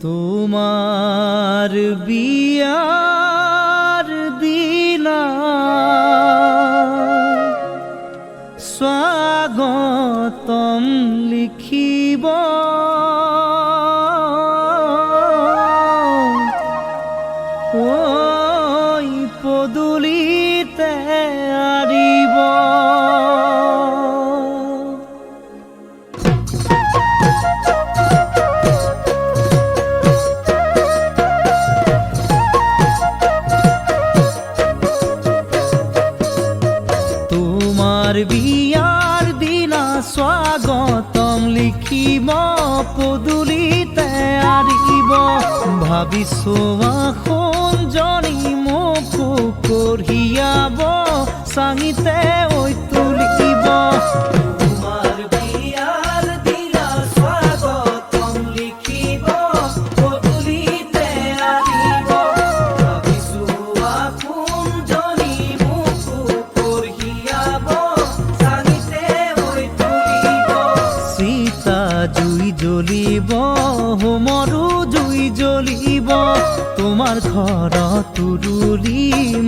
তোমার বিয়ার দিনা স্বাগতম লিখিব ওই পদূলিতে আরিব। তোমার বিয়ার দিনা স্বাগতম লিখিব পদূলিতে আরিব। ভাবিছো এখন জনি মোকো কঢ়িয়াব চাঙিতে ঐ তুলিব। তোমার বিয়ার দিনা স্বাগতম লিখিব পদূলিতে আরিব। ভাবিছো এখন জনি মোকো কঢ়িয়াব চাঙিতে ঐ তুলিব। সীতা জুই জ্বলিব হোমৰো জুই জ্বলিব। তোমাৰ ঘৰত তুৰুলি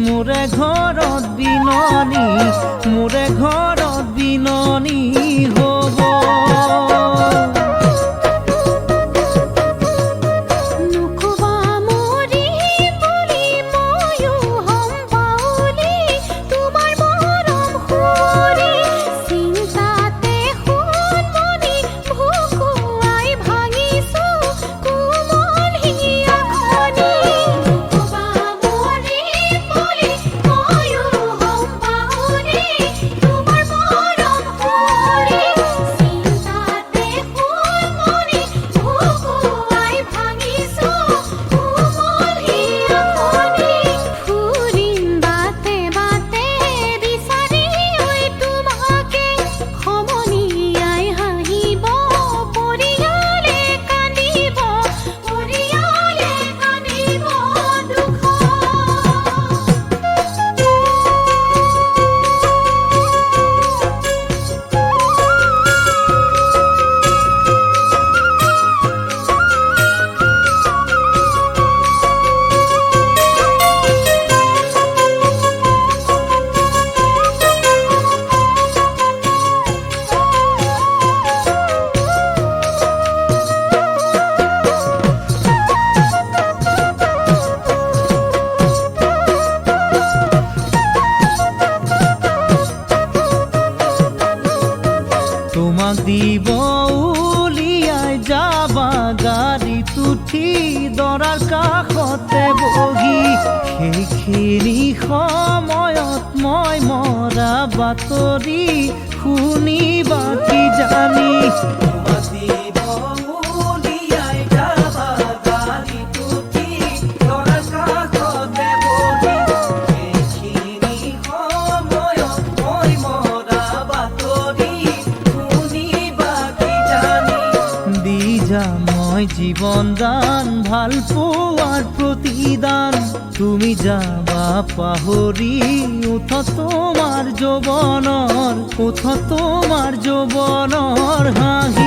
মোৰে ঘৰত বিননি, মোৰে ঘৰত বিননি হ'ব। তোমাক দিব উলিয়াই যাবা গাড়ীত উঠি দৰাৰ কাষতে বহি। সেইখিনি সময়ত মই মৰা বাতৰি শুনিবা কি জানি। তোমাক দিব উলিয়াই যাবা গাড়ীত উঠি দৰাৰ কাষতে বহি। সেইখিনি সময়ত মই মৰা বাতৰি মই জীবন দান ভাল পোৱাৰ প্ৰতিদান। তুমি যাবা পাহৰি উঠ তোমাৰ যৌৱনৰ, উঠ তোমাৰ যৌৱনৰ হাঁহি।